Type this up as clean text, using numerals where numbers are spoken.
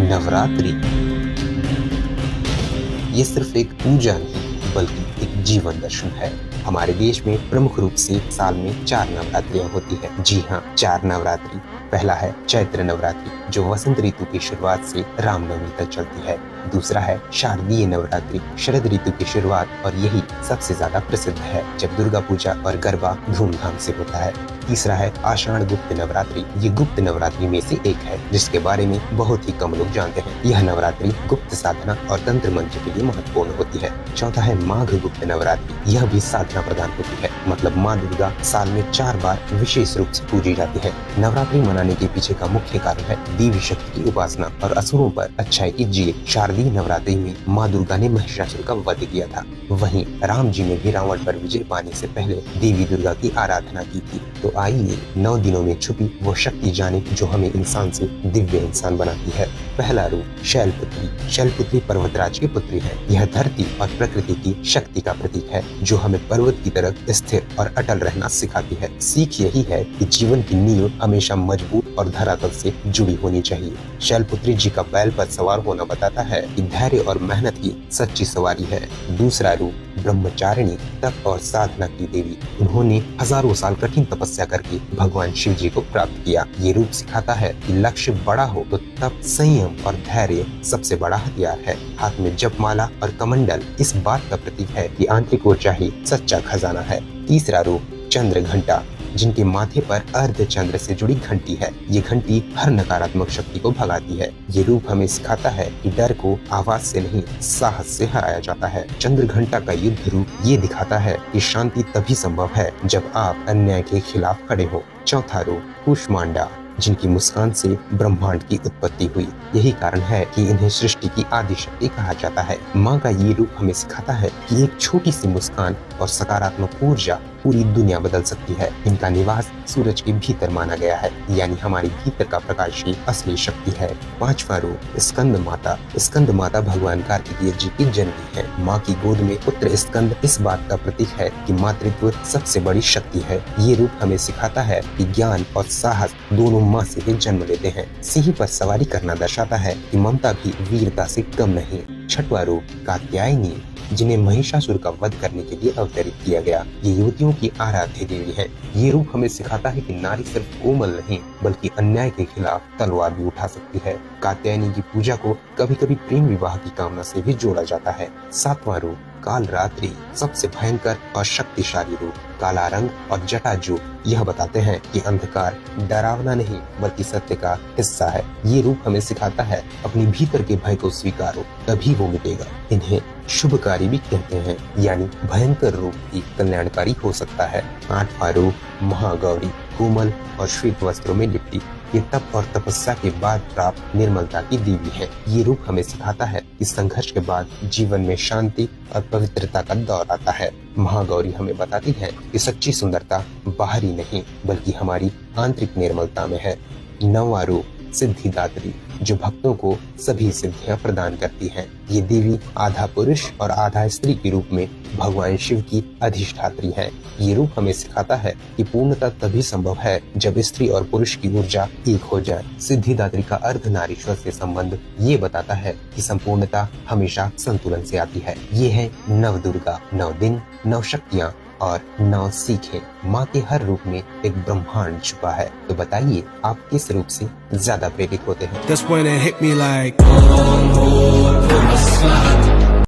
नवरात्रि ये सिर्फ एक पूजा नहीं बल्कि एक जीवन दर्शन है। हमारे देश में प्रमुख रूप से साल में 4 नवरात्रियां होती है। जी हाँ, 4 नवरात्रि। पहला है चैत्र नवरात्रि जो वसंत ऋतु की शुरुआत से रामनवमी तक चलती है। दूसरा है शारदीय नवरात्रि, शरद ऋतु की शुरुआत और यही सबसे ज्यादा प्रसिद्ध है जब दुर्गा पूजा और गरबा धूमधाम से होता है। तीसरा है आषाढ़ गुप्त नवरात्रि। ये गुप्त नवरात्रि में से एक है जिसके बारे में बहुत ही कम लोग जानते हैं। यह नवरात्रि गुप्त साधना और तंत्र मंत्र के लिए महत्वपूर्ण होती है। चौथा है माघ गुप्त नवरात्रि। यह भी साधना प्रदान होती है, मतलब माँ दुर्गा साल में 4 बार विशेष रूप से पूजी जाती है। नवरात्रि मनाने के पीछे का मुख्य कारण है देवी शक्ति की उपासना और असुरों पर अच्छाई की जीत। शारदीय नवरात्रि में माँ दुर्गा ने महिषासुर का वध किया था। वहीं राम जी ने भी रावण पर विजय पाने से पहले देवी दुर्गा की आराधना की थी। तो आइए 9 दिनों में छुपी वो शक्ति जाने जो हमें इंसान से दिव्य इंसान बनाती है। पहला रूप शैलपुत्री। शैलपुत्री पर्वतराज की पुत्री है। यह धरती और प्रकृति की शक्ति का प्रतीक है जो हमें पर्वत की तरह स्थिर और अटल रहना सिखाती है। सीख यही है कि जीवन की नींव हमेशा मजबूत और धरातल से जुड़ी होनी चाहिए। शैलपुत्री जी का बैल पर सवार होना बताता है कि धैर्य और मेहनत की सच्ची सवारी है। दूसरा रूप ब्रह्मचारिणी, तप और साधना की देवी। उन्होंने हजारों साल कठिन तपस्या करके भगवान शिव जी को प्राप्त किया। ये रूप सिखाता है कि लक्ष्य बड़ा हो तो तप, संयम और धैर्य सबसे बड़ा हथियार है। हाथ में जपमाला और कमंडल इस बात का प्रतीक है कि आंतरिक ऊर्जा ही सच्चा खजाना है। तीसरा रूप चंद्र घंटा, जिनके माथे पर अर्ध चंद्र से जुड़ी घंटी है। ये घंटी हर नकारात्मक शक्ति को भगाती है। ये रूप हमें सिखाता है कि डर को आवाज से नहीं साहस से हराया जाता है। चंद्र घंटा का युद्ध रूप ये दिखाता है कि शांति तभी संभव है जब आप अन्याय के खिलाफ खड़े हो। चौथा रूप कूष्मांडा, जिनकी मुस्कान से ब्रह्मांड की उत्पत्ति हुई। यही कारण है कि इन्हें सृष्टि की आदि शक्ति कहा जाता है। माँ का ये रूप हमें सिखाता है कि एक छोटी सी मुस्कान और सकारात्मक ऊर्जा पूरी दुनिया बदल सकती है। इनका निवास सूरज के भीतर माना गया है, यानी हमारी भीतर का प्रकाश ही असली शक्ति है। पांचवा रूप स्कंद माता। स्कंद माता भगवान कार्तिकेय जी की जननी है। माँ की गोद में पुत्र स्कंद इस बात का प्रतीक है कि मातृत्व सबसे बड़ी शक्ति है। ये रूप हमें सिखाता है कि ज्ञान और साहस दोनों माँ से ही जन्म लेते हैं। सिंह पर सवारी करना दर्शाता है कि ममता भी वीरता से कम नहीं। छठवां रूप कात्यायनी, जिन्हें महिषासुर का वध करने के लिए अवतरित किया गया। ये युवतियों की आराध्य देवी है। ये रूप हमें सिखाता है कि नारी सिर्फ कोमल नहीं बल्कि अन्याय के खिलाफ तलवार भी उठा सकती है। कात्यायनी की पूजा को कभी कभी प्रेम विवाह की कामना से भी जोड़ा जाता है। सातवां रूप काल रात्रि, सबसे भयंकर और शक्तिशाली रूप। काला रंग और जटाजू यह बताते हैं कि अंधकार डरावना नहीं बल्कि सत्य का हिस्सा है। ये रूप हमें सिखाता है अपनी भीतर के भय को स्वीकारो, तभी वो मिटेगा। इन्हें शुभकारी भी कहते हैं, यानी भयंकर रूप भी कल्याणकारी हो सकता है। 8वां रूप महागौरी, कोमल और श्वेत वस्त्रों में लिपटी। ये तप और तपस्या के बाद प्राप्त निर्मलता की देवी है। ये रूप हमें सिखाता है कि संघर्ष के बाद जीवन में शांति और पवित्रता का दौर आता है। महागौरी हमें बताती है कि सच्ची सुंदरता बाहरी नहीं बल्कि हमारी आंतरिक निर्मलता में है। 9वां रूप सिद्धिदात्री, जो भक्तों को सभी सिद्धियां प्रदान करती है। ये देवी आधा पुरुष और आधा स्त्री के रूप में भगवान शिव की अधिष्ठात्री है। ये रूप हमें सिखाता है कि पूर्णता तभी संभव है जब स्त्री और पुरुष की ऊर्जा एक हो जाए। सिद्धिदात्री का अर्ध नारीश्वर से संबंध ये बताता है कि संपूर्णता हमेशा संतुलन से आती है। ये है नव दुर्गा, 9 दिन, 9 शक्तियाँ और 9 सीखें। माँ के हर रूप में एक ब्रह्मांड छुपा है। तो बताइए आप किस रूप से ज्यादा प्रेरित होते हैं?